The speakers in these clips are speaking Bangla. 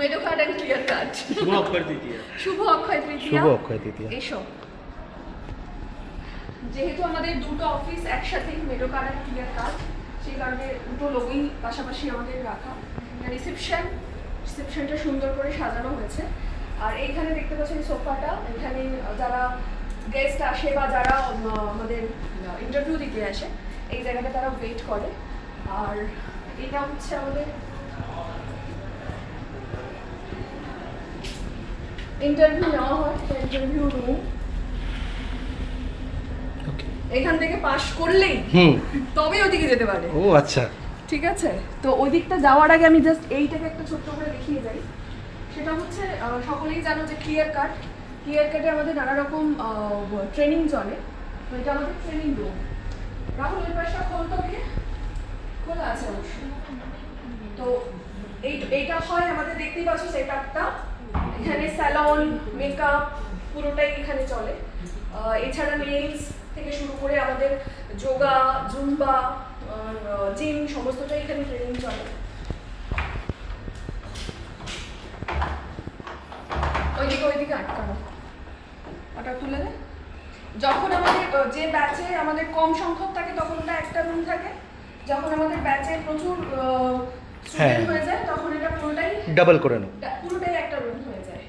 Meadow card and clear card. শুভ অক্ষয় তৃতীয়া। শুভ অক্ষয় তৃতীয়া। শুভ অক্ষয় তৃতীয়া। এসো। যেহেতু আমাদের দুটো অফিস একসাথে মেডো কার্ড আর ক্লিয়ার কার্ড, সেই কারণে দুটো লোগোই পাশাপাশি আমাদের রাখা। রিসেপশনটা সুন্দর করে সাজানো হয়েছে। আর এইখানে দেখতে পাচ্ছেন সোফাটা, এখানে যারা গেস্ট আসে বা যারা আমাদের ইন্টারভিউ দিতে আসে এই জায়গাটা তারা ওয়েট করে। আর এটা হচ্ছে আমাদের ইন্টারভিউ নেওয়া হয়, ইন্টারভিউ রুম। এখান থেকে পাস করলেই তবে ওদিকে যেতে পারে। ও আচ্ছা, ঠিক আছে। তো ওই দিকটা যাওয়ার আগে আমি জাস্ট এইটাকে একটা ছোট্ট করে দেখিয়ে যাই। সেটা হচ্ছে সকলেই জানো যে ক্লিয়ার কাটে আমাদের নানা রকম ট্রেনিং চলে। তো এটা আমাদের ট্রেনিং রুম। রাহুল ওই পাশটা খোলতো গিয়ে, খোলা আছে অবশ্যই। তো এইটা হয় আমাদের, দেখতেই পাচ্ছ সেটআপটা। এখানে স্যালন, মেকআপ পুরোটাই এখানে চলে। এছাড়া নেলস থেকে শুরু করে আমাদের যোগা, জুম্বা, জিম সমস্তটাই এখানে ট্রেনিং চলে। ওইদিকে আটকানো, ওটা তুলে দে। যখন আমাদের যে ব্যাচে আমাদের কম সংখ্যক থাকে তখন ওটা একটা রুম থাকে, যখন আমাদের ব্যাচে প্রচুর স্টুডেন্ট হয়ে যায় তখন এটা পুরোটাই ডাবল করে নাও, পুরোটাই একটা রুম হয়ে যায়।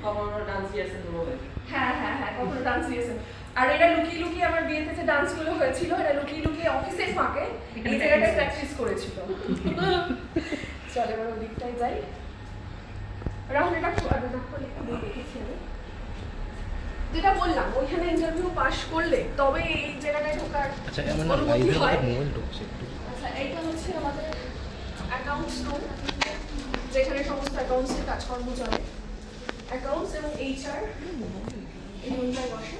কখনো ডান্স রিহার্সাল হবে। হ্যাঁ, কখনো ডান্স রিহার্সাল। আর এটা লুকিয়ে আমার বিয়েতে যে ডান্সগুলো হয়েছিল এটা লুকিয়ে অফিসের ফাঁকে এই জায়গাটায় প্র্যাকটিস করেছিল। চলে এবার ওই দিকটায় যাই। রাহুল এটা দেখেছি আমি, যেটা বললাম ওইখানে ইন্টারভিউ পাস করলে তবে এই জায়গাটায় ঢোকার অনুমতি হয়। আচ্ছা, এইটা হচ্ছে আমাদের অ্যাকাউন্টস রুম, যেখানে সমস্ত অ্যাকাউন্টসের কাজকর্ম চলে। অ্যাকাউন্টস এবং এইচআর এই রুমটায় বসে।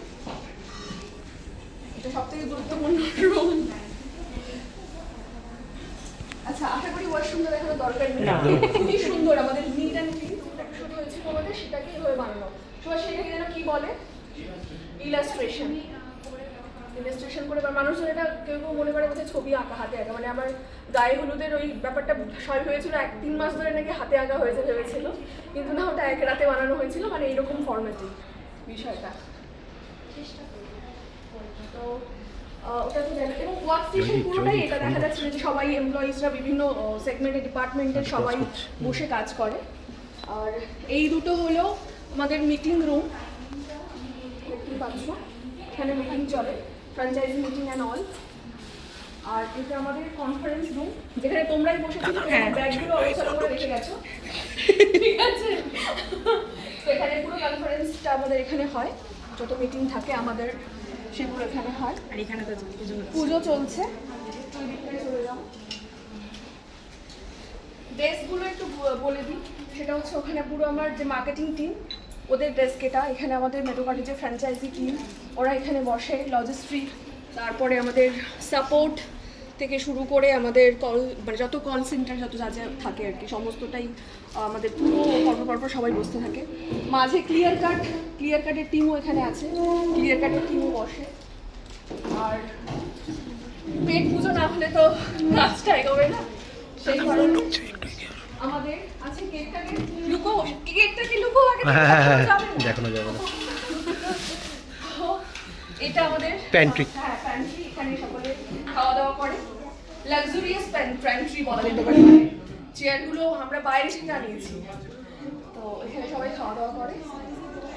এটা সবথেকে গুরুত্বপূর্ণ রুম। আচ্ছা, আশা করি ওয়াশরুমটা দেখানোর দরকার নেই, খুবই সুন্দর। আমাদের নিট অ্যান্ড ক্লিন রুমটা শুরু হয়েছিল আমাদের, সেটাকেই হয়ে বানানো। সবাই সেটাকে যেন কি বলে, ইলাস্ট্রেশন করে। বা মানুষজন এটা কেউ মনে করে বোধহয় ছবি আঁকা, হাতে আঁকা। মানে আমার গায়ে হলুদের ওই ব্যাপারটা সবাই ভেবেছিল 1-3 মাস ধরে নাকি হাতে আঁকা হয়েছে ভেবেছিল, কিন্তু না, ওটা এক রাতে বানানো হয়েছিল। মানে এইরকম ফর্মেটে বিষয়টা। তো ওটা তো জানি। এবং ওয়ার্ক স্টেশন পুরোটাই এটা দেখা যাচ্ছে যে সবাই এমপ্লয়িজরা বিভিন্ন সেগমেন্টের ডিপার্টমেন্টের সবাই বসে কাজ করে। আর এই দুটো হলো আমাদের মিটিং রুম, দেখতেই পাচ্ছ এখানে মিটিং চলে, ফ্র্যাঞ্চাইজি মিটিং অ্যান্ড অল। আর এটা আমাদের কনফারেন্স রুম, যেখানে তোমরাই বসেছিলে, ব্যাগগুলো অবসর করে রেখে গেছো, ঠিক আছে। তো এখানে পুরো কনফারেন্সটা আমাদের এখানে হয়, যত মিটিং থাকে আমাদের সেগুলো এখানে হয়। আর এখানে তো পুজো চলছে। ডেস্কগুলো একটু বলে দিই, সেটা হচ্ছে ওখানে পুরো আমার যে মার্কেটিং টিম ওদের ডেস্ক এটা। এখানে আমাদের মেডো কার্ডের যে ফ্র্যাঞ্চাইজি টিম ওরা এখানে বসে। লজিস্ট্রিক, তারপরে আমাদের সাপোর্ট থেকে শুরু করে আমাদের মানে যত কল সেন্টার যত যা যা থাকে আর কি, সমস্তটাই আমাদের পুরো পরপর সবাই বসতে থাকে। মাঝে ক্লিয়ার কার্ডের টিমও এখানে আছে, ক্লিয়ার কার্ডের টিমও বসে। আর পেট পুজো না হলে তো কাজটা এগোবে না, সেই কারণে আমাদের আছে কেকটাকে লুকো আগে দেখানো যাবে না। এটা আমাদের প্যান্ট্রি। হ্যাঁ, প্যান্ট্রি। এখানে সকলে খাওয়া দাওয়া করে। লাক্সারিয়াস প্যান্ট্রি বলা যেতে পারে। চেয়ারগুলো আমরা বাইরে থেকে আনিয়েছি। তো এখানে সবাই খাওয়া দাওয়া করে,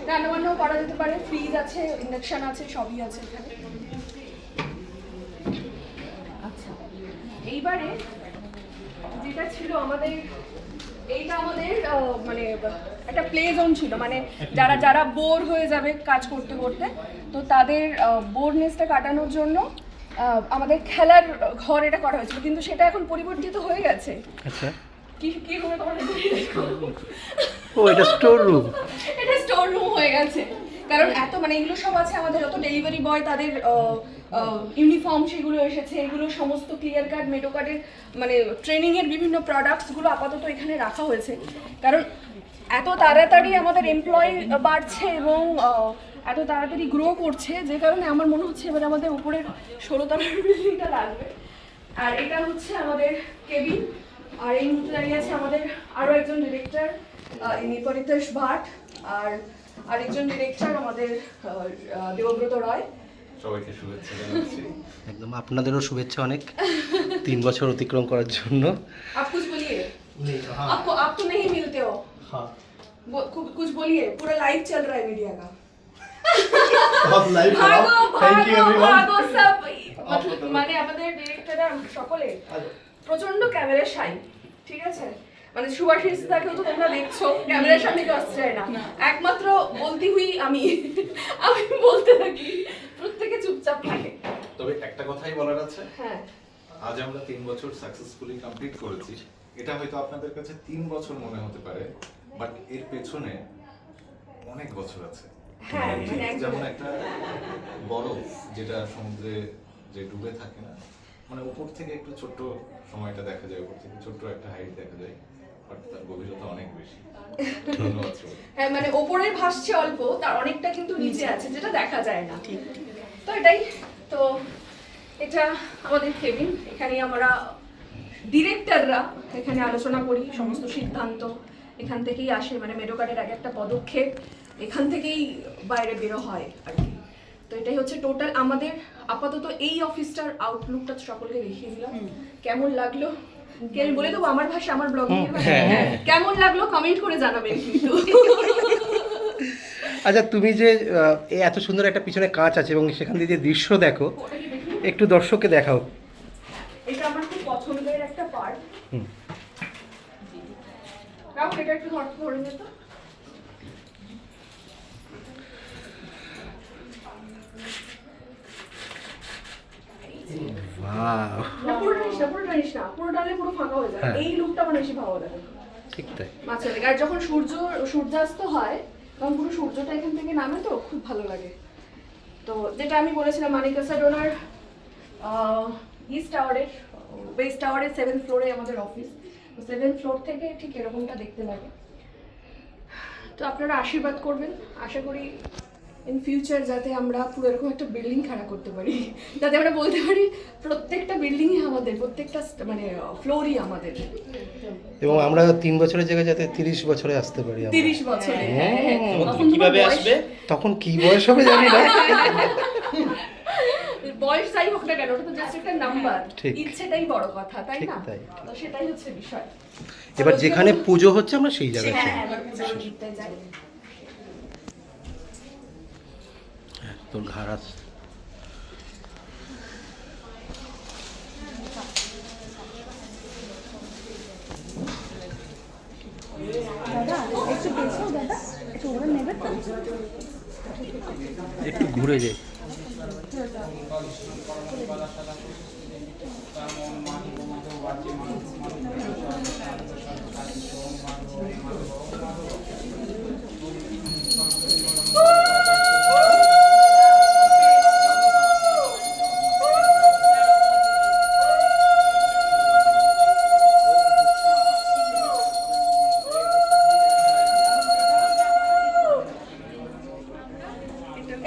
রান্নাবান্নাও করা যেতে পারে। ফ্রিজ আছে, ইন্ডাকশন আছে, সবই আছে এখানে। আচ্ছা, এইবারে যেটা ছিল আমাদের, এইটা আমাদের মানে একটা প্লে জোন ছিল। মানে যারা বোর হয়ে যাবে কাজ করতে করতে, তো তাদের বোরনেসটা কাটানোর জন্য আমাদের খেলার ঘর এটা করা হয়েছিল, কিন্তু সেটা এখন পরিবর্তিত হয়ে গেছে। আচ্ছা, কি রুমে করা হয়েছে? ও এটা স্টোর রুম। এটা স্টোর রুম হয়ে গেছে, কারণ এত মানে এগুলো সব আছে আমাদের, যত ডেলিভারি বয় তাদের ইউনিফর্ম সেগুলো এসেছে, এগুলো সমস্ত ক্লিয়ার কার্ড, মেডো কার্ডের মানে ট্রেনিংয়ের বিভিন্ন প্রোডাক্টসগুলো আপাতত এখানে রাখা হয়েছে। কারণ এত তাড়াতাড়ি আমাদের এমপ্লয়ি বাড়ছে এবং এত তাড়াতাড়ি গ্রো করছে, যে কারণে আমার মনে হচ্ছে এবার আমাদের উপরের 16 তলার বিল্ডিংটা লাগবে। আর এটা হচ্ছে আমাদের কেবিন, আর এই মুহূর্তে দাঁড়িয়ে আছে আমাদের আরো একজন ডিরেক্টর, ইনি পরিতোষ ভাট, আর আরেকজন ডিরেক্টর আমাদের দেবব্রত রয়। সবাইকে শুভেচ্ছা জানাচ্ছি। একদম আপনাদেরও শুভেচ্ছা অনেক 3 বছর অতিক্রম করার জন্য। आप कुछ बोलिए, आप तो नहीं मिलते हो, कुछ बोलिए, पूरा लाइव चल रहा है मीडिया का। ভাগো সব, মানে আমাদের ডিরেক্টররা সকলে প্রচন্ড ক্যামেরা শাই, ঠিক আছে? মানে সুভাষিস দাকেও তো তোমরা দেখছো ক্যামেরার সামনে কেউ আসতে চায় না, একমাত্র বলতি হুই আমি বলতে থাকি, প্রত্যেকে চুপচাপ থাকে। তবে একটা কথাই বলার আছে, হ্যাঁ, আজ আমরা 3 বছর সাকসেসফুলি কমপ্লিট করেছি। এটা হয়তো আপনাদের কাছে 3 বছর মনে হতে পারে, বাট এর পেছনে অনেক বছর আছে। হ্যাঁ, মানে একদম। যেমন একটা বরফ যেটা সমুদ্রে যে ডুবে থাকে না, মানে উপর থেকে একটু ছোট্ট সময়টা দেখা যায়, উপর থেকে ছোট্ট একটা হাইট দেখা যায়, বাট তার গভীরতা অনেক বেশি। ধন্যবাদ সবাই। হ্যাঁ, মানে ওপরে ভাসছে অল্প, তার অনেকটা কিন্তু নিচে আছে যেটা দেখা যায় না। তো এটাই তো, এটা আমাদের কেবিন, এখানে আমরা ডিরেক্টররা এখানে আলোচনা করি, সমস্ত সিদ্ধান্ত এখান থেকেই আসে, মানে মেডোকার্ডের আগে একটা পদক্ষেপ এখান থেকেই বাইরে বেরো হয় আর কি। তো এটাই হচ্ছে টোটাল আমাদের আপাতত এই অফিসটার আউটলুকটা সকলকে দেখিয়ে দিলাম। কেমন লাগলো কি আমি বলে দেবো আমার ভাষা, আমার ব্লগিং এর ভাষা, কেমন লাগলো কমেন্ট করে জানাবেন কিন্তু। আচ্ছা, তুমি যে এত সুন্দর একটা পিছনে কাঁচ আছে এবং সেখান দিয়ে যে দৃশ্য দেখো, ওটা কি দেখি? একটু দর্শককে দেখাও। এটা আমার খুব পছন্দের একটা পার্ট। হুম। রাহুল এটা একটু ধরে নে তো। ওয়াও, না, পুরোটা নিস না, পুরোটা নিস না, পুরো টানলে পুরো ফাঁকা হয়ে যায়। হ্যাঁ। এই লুকটা আমার বেশি ভালো লাগে ঠিক তাই। মাছের দিকে। আর যখন সূর্যাস্ত হয় তখন পুরো সূর্যটা এখান থেকে নামে, তো খুব ভালো লাগে। তো যেটা আমি বলেছিলাম মানিকাসা ডোনার ইস্ট টাওয়ারের, ওয়েস্ট টাওয়ারের 7th ফ্লোরে আমাদের অফিস। তো 7th ফ্লোর থেকে ঠিক এরকমটা দেখতে লাগে। তো আপনারা আশীর্বাদ করবেন, আশা করি ইন ফিউচার যাতে আমরা পুরো এরকম একটা বিল্ডিং খাড়া করতে পারি, যাতে আমরা বলতে পারি প্রত্যেকটা বিল্ডিংই আমাদের, প্রত্যেকটা মানে ফ্লোরই আমাদের। এবং আমরা 3 বছরের জায়গায় যাতে 30 বছরে আসতে পারি আমরা। 30 বছরে তখন কিভাবে আসবে? তখন কি বয়স হবে জানি না। বয়স যাই হোক না কেন, ওটা তো জাস্ট একটা নাম্বার, ঠিক। ইচ্ছেটাই বড় কথা, তাই ঠিক না? তাই। তো সেটাই হচ্ছে বিষয়। এবার যেখানে পুজো হচ্ছে আমরা সেই জায়গায় হ্যাঁ, চলি। এবার পুজো দিতে যাই। তোর ঘাড় আছে। একটু ঘুরে যাই।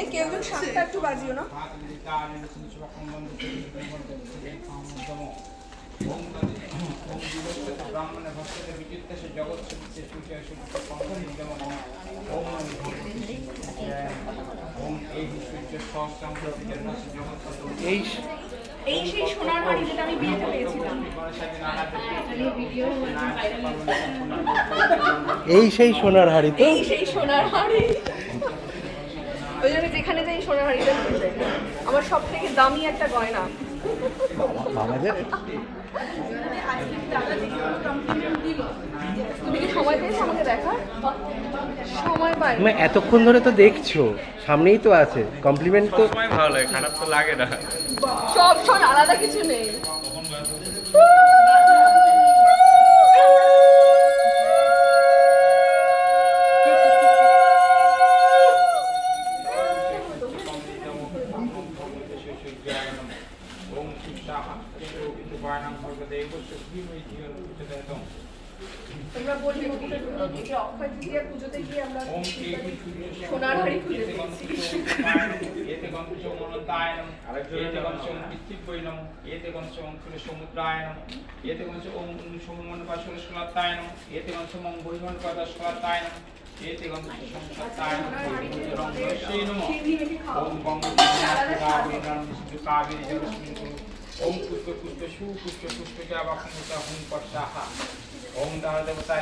এই কেউ একজন শাঁখটা একটু বাজিও না। এই এই সেই সোনার হাড়ি যেটা আমি বিয়েতে পেয়েছিলাম। এই সেই সোনার হাড়ি তো। এই সেই সোনার হাড়ি, ওই জন্য যেখানে যাই সোনার হাড়িটা নিয়ে যাই। আমার সব থেকে দামি একটা গয়না। বাবাদের তুমি কি সময় পেয়েছো আমাকে দেখার? সময় পাই তুমি এতক্ষণ ধরে তো দেখছো, সামনেই তো আছে। কমপ্লিমেন্ট তো সময় ভালো লাগে, খারাপ তো লাগে না। সব শোন, আলাদা কিছু নেই। তোমরা বললে এই যে অক্ষয় তৃতীয়ার পুজোতে গিয়ে আমরা ওম কেতু সূর্য সোনার হাড়ি খুঁজে এতে পেয়েছি। এতে গন্ধ মনতায়নম এতে গন্ধ পিতৃবৈনম এতে গন্ধ সমুদ্রায়নম এতে গন্ধ ওম সমমন পাশরস্কলাতায়নম এতে গন্ধ মং বৈমন পদাস্কলাতায়নম এতে গন্ধ সংসত্তায়নম রঙ্গস্যেনম ওম গঙ্গা কাবেরী জলস্মিন ওম পুষ্প পুষ্প সু পুষ্প পুষ্প জাবাকুমুতা হুম পট্টাহা ওম দার দেবতা